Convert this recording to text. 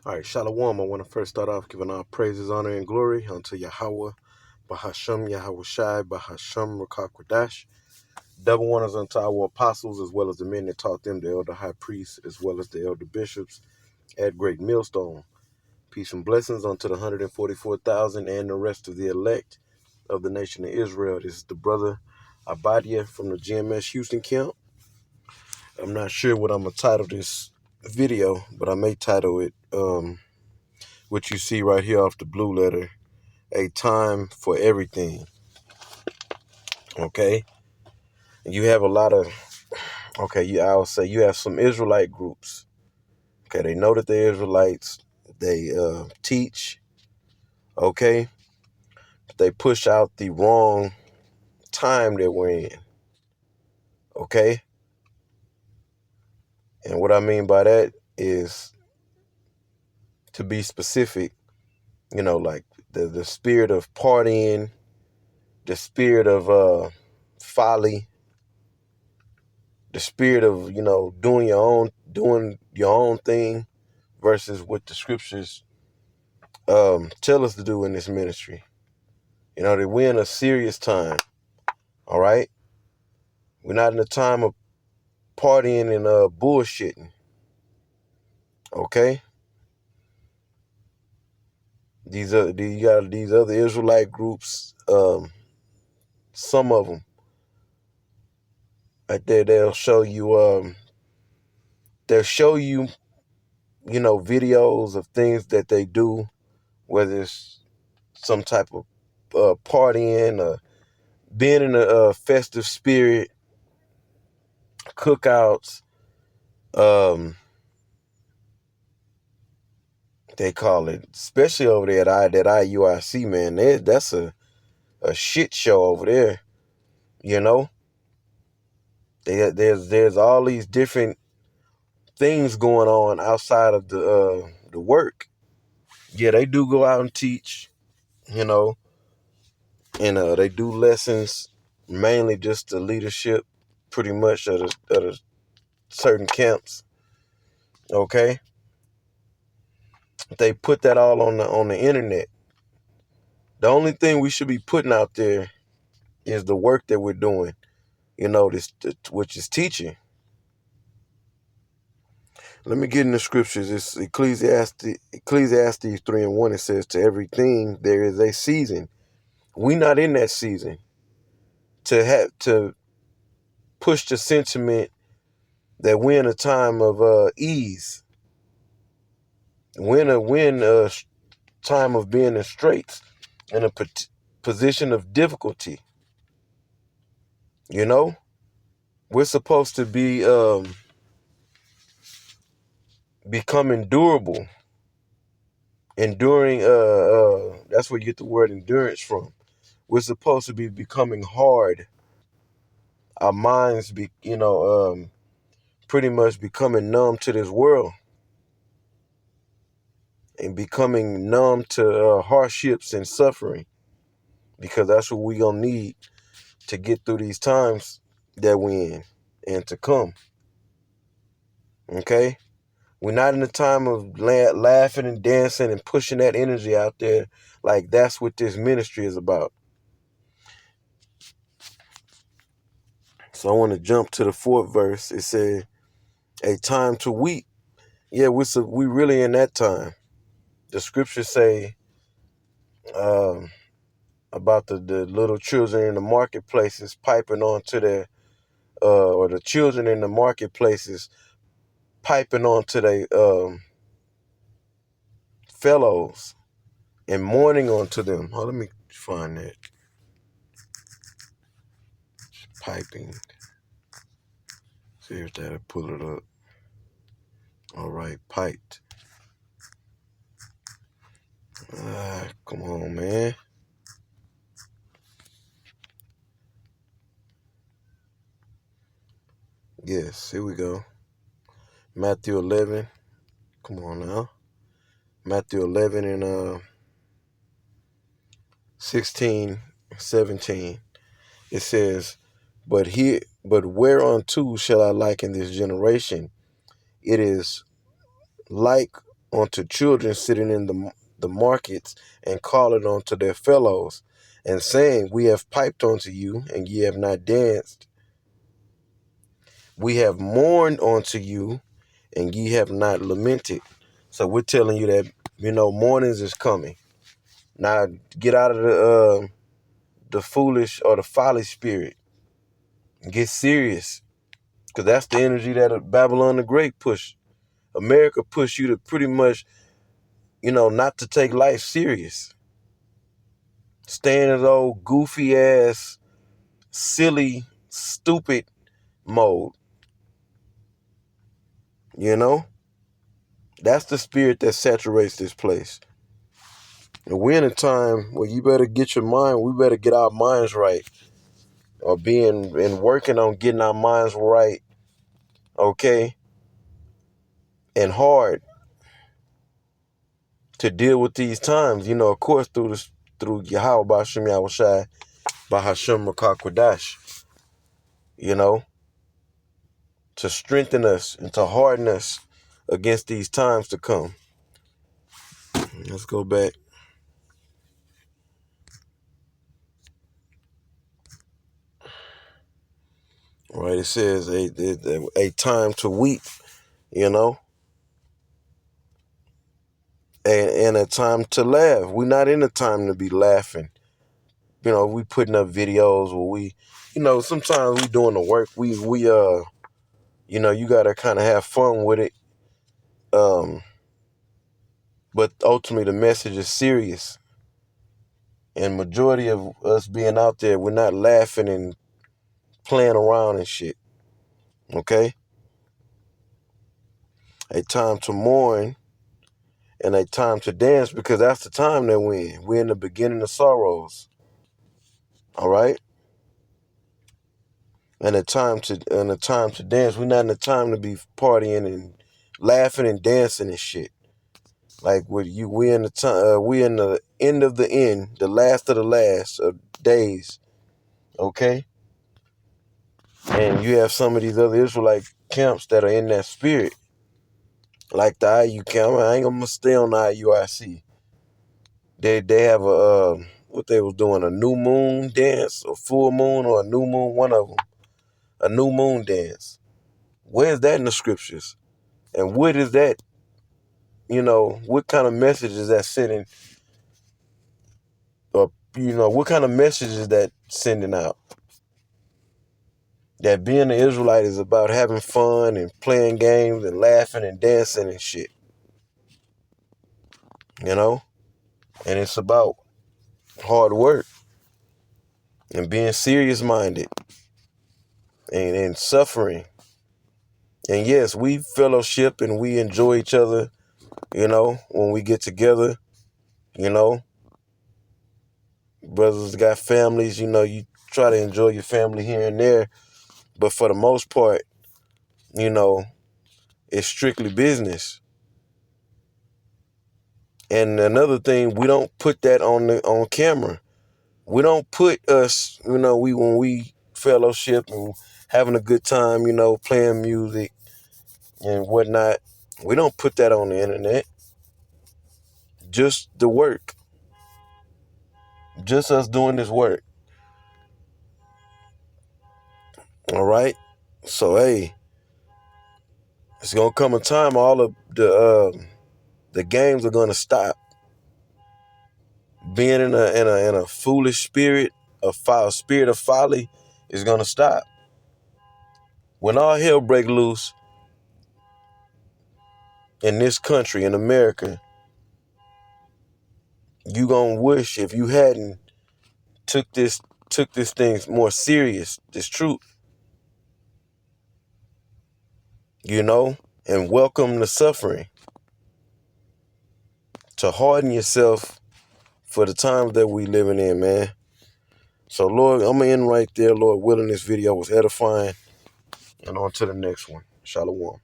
All right, Shalom. I want to first start off giving our praises, honor, and glory unto Yahweh, Bahasham Yahweh Shai, Bahasham Rakakwadash. Double honors unto our apostles, as well as the men that taught them, the elder high priests, as well as the elder bishops at Great Millstone. Peace and blessings unto the 144,000 and the rest of the elect of the nation of Israel. This is the brother Abadia from the GMS Houston camp. I'm not sure what I'm going to title this video, but I may title it, what you see right here off the blue letter, a time for everything. Okay, you have a lot of I'll say you have some Israelite groups. Okay, they know that they're Israelites. They teach. Okay, but they push out the wrong time that we're in. Okay, and what I mean by that is, to be specific, like the spirit of partying, the spirit of folly, the spirit of doing your own thing versus what the scriptures tell us to do in this ministry. That we're in a serious time. All right, we're not in a time of partying and bullshitting. Okay, you got these other Israelite groups. Some of them right there, they'll show you videos of things that they do, whether it's some type of partying or being in a festive spirit, cookouts. They call it, especially over there at that IUIC, man. That's a shit show over there. There's all these different things going on outside of the work. Yeah, they do go out and teach, you know, and they do lessons, mainly just the leadership, pretty much of the certain camps. Okay, they put that all on the internet. The only thing we should be putting out there is the work that we're doing. Which is teaching. Let me get in the scriptures. It's Ecclesiastes 3:1. It says, "To everything there is a season." We not in that season to push the sentiment that we're in a time of ease. We're in a time of being in straits, in a position of difficulty. We're supposed to be becoming durable, enduring. That's where you get the word endurance from. We're supposed to be becoming hard. Our minds pretty much becoming numb to this world and becoming numb to hardships and suffering, because that's what we gonna need to get through these times that we in and to come. Okay, we're not in the time of laughing and dancing and pushing that energy out there. Like, that's what this ministry is about. So I want to jump to the 4th verse. It said, "A time to weep." Yeah, we really in that time. The scriptures say um, about the little children in the marketplaces piping onto their, or the children in the marketplaces piping onto their fellows and mourning onto them. Oh, let me find that. Piping. See if that'll pull it up. All right, piped. Come on, man. Yes, here we go. Matthew 11. Come on now. Matthew 11 and 16, 17. It says, but whereunto shall I liken this generation? It is like onto children sitting in the markets, and calling unto their fellows, and saying, We have piped unto you, and ye have not danced. We have mourned unto you, and ye have not lamented. So we're telling you that, mornings is coming. Now get out of the foolish or the folly spirit. Get serious. Because that's the energy that Babylon the Great push. America push you to pretty much, not to take life serious. Stay in his old goofy ass, silly, stupid mode. That's the spirit that saturates this place. And we're in a time where you better get your mind, we better get our minds right. Or being and working on getting our minds right, okay? And hard to deal with these times, of course, through Yahweh Ba'Shem Yahushai, Bahashem Rakakwadash, to strengthen us and to harden us against these times to come. Let's go back. Right, it says a time to weep, and a time to laugh. We're not in a time to be laughing. We putting up videos where we, sometimes we doing the work. You gotta kind of have fun with it. But ultimately the message is serious. And majority of us being out there, we're not laughing and playing around and shit. Okay? A time to mourn and a time to dance, because that's the time that we're in. We're in the beginning of sorrows. All right? And a time to dance. We're not in the time to be partying and laughing and dancing and shit. Like we in the time, we in the end of the end, the last of the last of days. Okay? And you have some of these other Israelite camps that are in that spirit. Like the IU camp. I ain't gonna stay on the IUIC. They have what they was doing, a new moon dance, a full moon or a new moon, one of them. A new moon dance. Where's that in the scriptures? And what is that, what kind of message is that sending? Or, what kind of message is that sending out? That being an Israelite is about having fun and playing games and laughing and dancing and shit. And it's about hard work and being serious minded and suffering. And yes, we fellowship and we enjoy each other, when we get together, brothers got families, you try to enjoy your family here and there. But for the most part, it's strictly business. And another thing, we don't put that on camera. We don't put us, when we fellowship and having a good time, playing music and whatnot. We don't put that on the internet. Just the work. Just us doing this work. All right? So, hey, it's going to come a time all of the games are going to stop. Being in a foolish spirit, a spirit of folly is going to stop. When all hell break loose in this country, in America, you going to wish if you hadn't took this thing more serious, this truth, and welcome the suffering, to harden yourself for the times that we living in, man. So, Lord, I'm going to end right there. Lord willing, this video was edifying. And on to the next one. Shalom.